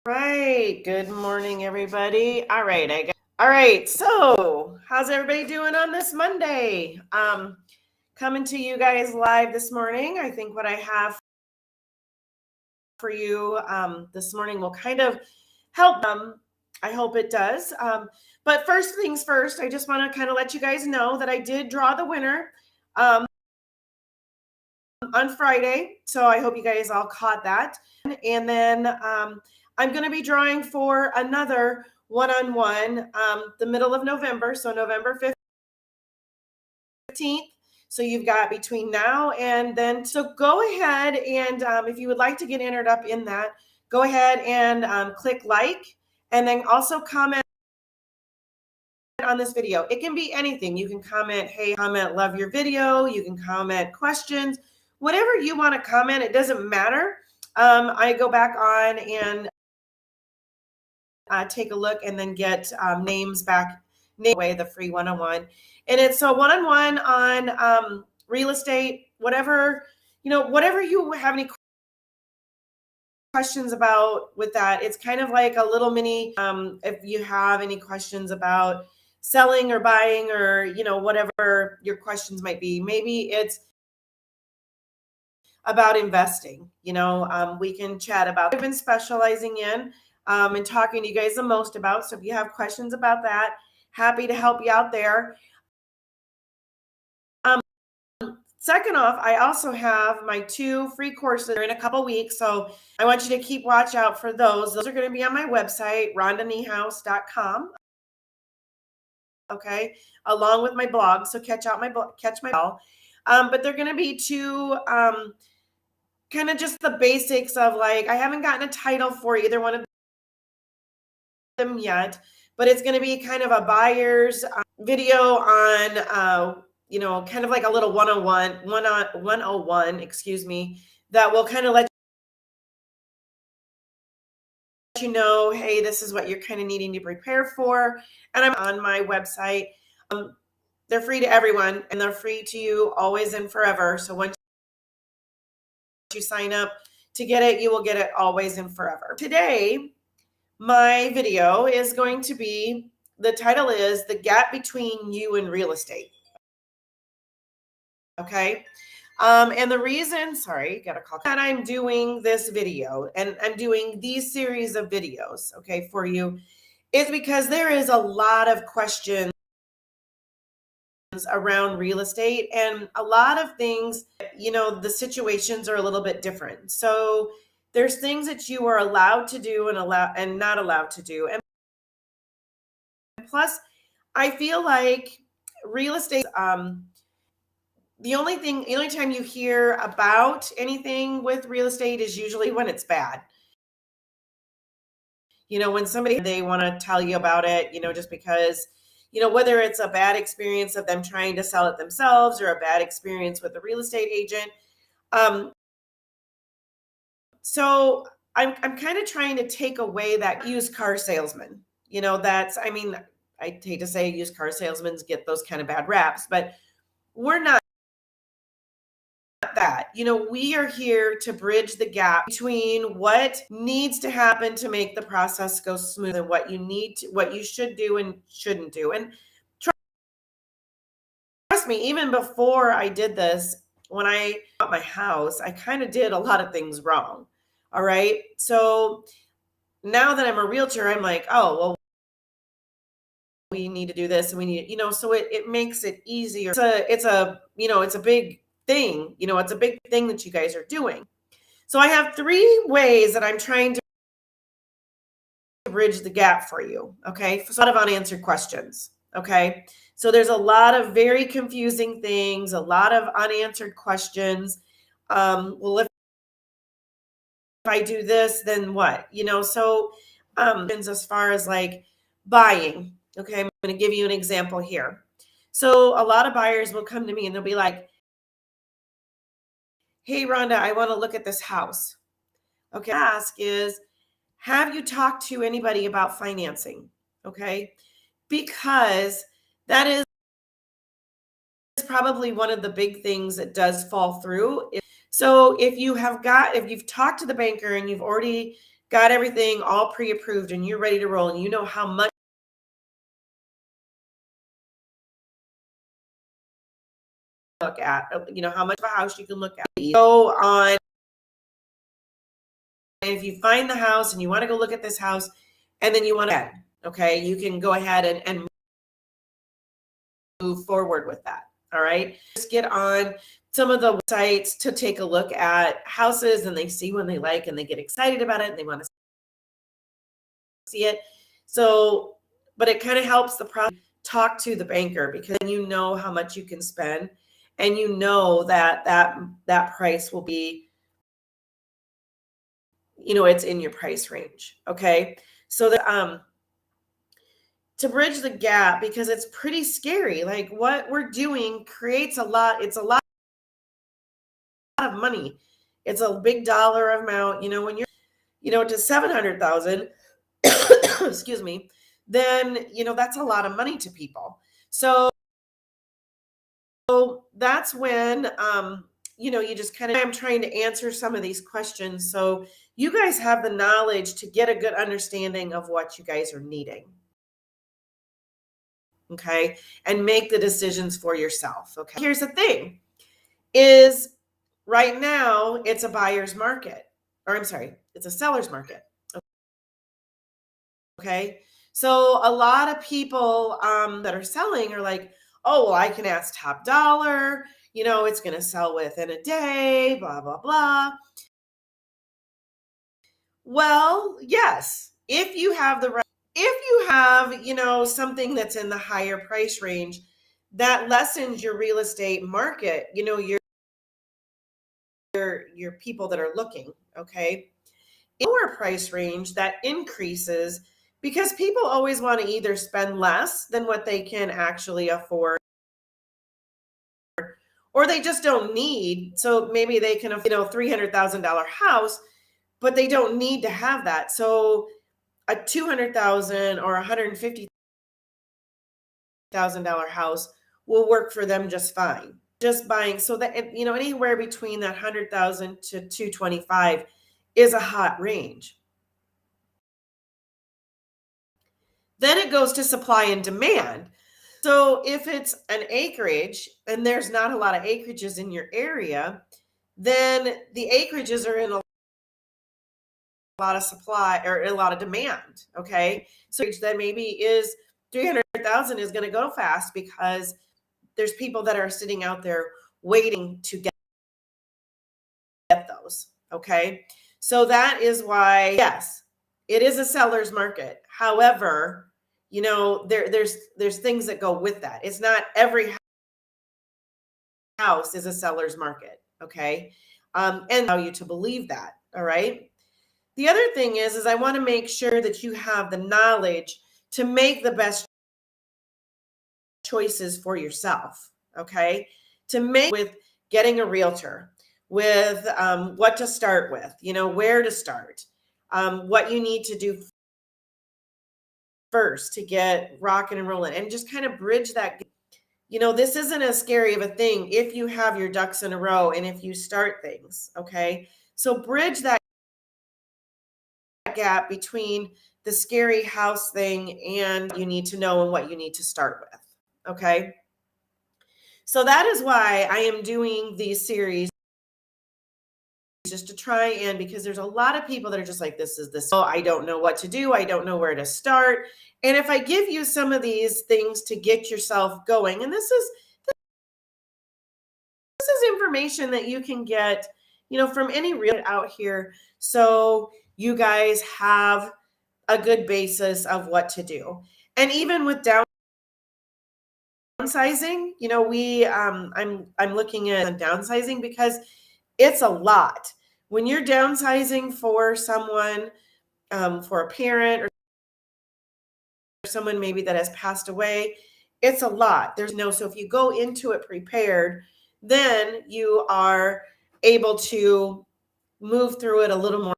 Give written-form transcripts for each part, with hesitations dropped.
Right. Good morning, everybody. All right. So, how's everybody doing on this Monday? Coming to you guys live this morning. I think what I have for you this morning will kind of help. I hope it does. But first things first, I just want to kind of let you guys know that I did draw the winner on Friday. So I hope you guys all caught that. And then I'm going to be drawing for another one-on-one the middle of November. So November 15th. So you've got between now and then. So go ahead and if you would like to get entered up in that, go ahead and click like and then also comment on this video. It can be anything. You can comment, hey, comment, love your video. You can comment questions, whatever you want to comment. It doesn't matter. I go back on and take a look and then get names back, away the free one-on-one. And it's a one-on-one on real estate, whatever you have any questions about with that. It's kind of like a little mini, if you have any questions about selling or buying or, whatever your questions might be. Maybe it's about investing. We can chat about. I've been specializing in and talking to you guys the most about. So if you have questions about that, happy to help you out there. Second off, I also have my 2 free courses in a couple weeks. So I want you to watch out for those. Those are going to be on my website, rondaniehaus.com. Okay, along with my blog. So catch my blog. But they're going to be 2 kind of just the basics of, like, I haven't gotten a title for either one of them yet, but it's going to be kind of a buyer's video on kind of like a little 101, excuse me, that will kind of let you know, hey, this is what you're kind of needing to prepare for. And I'm on my website. They're free to everyone and they're free to you always and forever. So once you sign up to get it, you will get it always and forever. Today, my video is going to be, the title is The Gap Between You and Real Estate. Okay. And the reason, got a call, that I'm doing this video and I'm doing these series of videos, okay, for you, is because there is a lot of questions around real estate and a lot of things, the situations are a little bit different. So there's things that you are allowed to do and not allowed to do. And plus, I feel like real estate, the only time you hear about anything with real estate is usually when it's bad. When they want to tell you about it, just because, whether it's a bad experience of them trying to sell it themselves or a bad experience with a real estate agent. So I'm kind of trying to take away that used car salesman. I hate to say used car salesmen get those kind of bad raps, but we're not that. We are here to bridge the gap between what needs to happen to make the process go smooth and what you should do and shouldn't do. And trust me, even before I did this, when I bought my house, I kind of did a lot of things wrong. All right. So now that I'm a realtor, I'm like, oh, well, we need to do this and we need, so it makes it easier. It's a big thing, it's a big thing that you guys are doing. So I have 3 ways that I'm trying to bridge the gap for you. Okay. A lot of unanswered questions. Okay. So there's a lot of very confusing things, a lot of unanswered questions. Well, if I do this, then what? So as far as like buying, okay, I'm going to give you an example here. So a lot of buyers will come to me and they'll be like, hey, Rhonda, I want to look at this house. Okay, ask is, have you talked to anybody about financing? Okay, because that is probably one of the big things that does fall through. So if you've talked to the banker and you've already got everything all pre-approved and you're ready to roll and you know how much look at, how much of a house you can look at. Go on, and if you find the house and you want to go look at this house and then you want to, okay, you can go ahead and move forward with that. All right. Just get on some of the websites to take a look at houses and they see one they like and they get excited about it and they want to see it. So, but it kind of helps the process. Talk to the banker because then you know how much you can spend and you know that price will be, it's in your price range. Okay. So that, to bridge the gap, because it's pretty scary. Like what we're doing creates it's a lot of money. It's a big dollar amount, when you're, to 700,000, excuse me, then, that's a lot of money to people. So that's when, you just I'm trying to answer some of these questions. So you guys have the knowledge to get a good understanding of what you guys are needing. Okay. And make the decisions for yourself. Okay. Here's the thing is right now it's a buyer's market, or I'm sorry, it's a seller's market. Okay. So a lot of people that are selling are like, oh, well, I can ask top dollar, it's going to sell within a day, blah, blah, blah. Well, yes, if you have something that's in the higher price range, that lessens your real estate market, your people that are looking, okay? Lower price range, that increases because people always want to either spend less than what they can actually afford or they just don't need. So maybe they can, $300,000 house, but they don't need to have that. So a $200,000 or $150,000 house will work for them just fine. Just buying, so that anywhere between that 100,000 to 225 is a hot range. Then it goes to supply and demand. So if it's an acreage and there's not a lot of acreages in your area, then the acreages are in a lot of supply or a lot of demand. Okay. So that maybe is 300,000 is going to go fast because there's people that are sitting out there waiting to get those. Okay. So that is why, yes, it is a seller's market. However, there's things that go with that. It's not every house is a seller's market. Okay. And allow you to believe that. All right. The other thing is I want to make sure that you have the knowledge to make the best choices for yourself. Okay. To make with getting a realtor, with what to start with, where to start, what you need to do first to get rocking and rolling and just kind of bridge that. This isn't as scary of a thing if you have your ducks in a row and if you start things. Okay. So bridge that gap between the scary house thing and you need to know and what you need to start with. Okay. So that is why I am doing these series, just to try and, because there's a lot of people that are just like, this is this. Oh, I don't know what to do. I don't know where to start. And if I give you some of these things to get yourself going, and this is information that you can get, from any real out here. So you guys have a good basis of what to do. And even with downsizing, I'm looking at downsizing because it's a lot. When you're downsizing for someone, for a parent or someone maybe that has passed away, it's a lot. So if you go into it prepared, then you are able to move through it a little more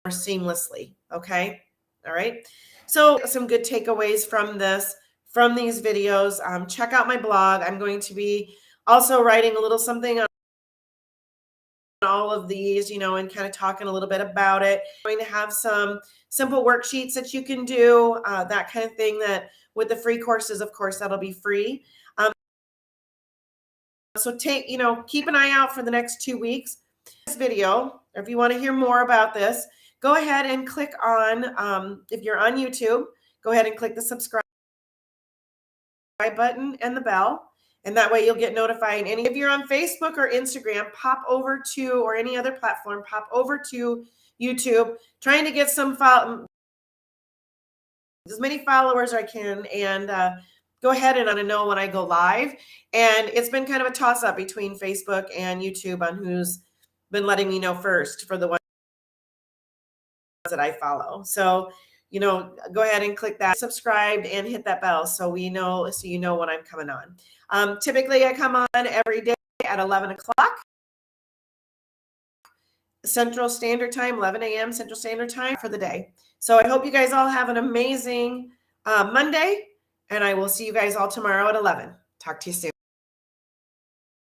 seamlessly. Okay. All right. So some good takeaways from these videos. Check out my blog. I'm going to be also writing a little something all of these, you know, and kind of talking a little bit about it. I'm going to have some simple worksheets that you can do, that kind of thing. That with the free courses, of course, that'll be free. So keep an eye out for the next 2 weeks. This video, or if you want to hear more about this, go ahead and click on, if you're on YouTube, go ahead and click the subscribe button and the bell. And that way you'll get notified. And if you're on Facebook or Instagram, pop over to, or any other platform, pop over to YouTube, trying to get as many followers as I can, and go ahead and let me know when I go live. And it's been kind of a toss up between Facebook and YouTube on who's been letting me know first for the ones that I follow. So, go ahead and click that subscribe and hit that bell so you know when I'm coming on. Typically I come on every day at 11 o'clock Central Standard Time, 11 a.m. Central Standard Time for the day. So I hope you guys all have an amazing Monday, and I will see you guys all tomorrow at 11. Talk to you soon.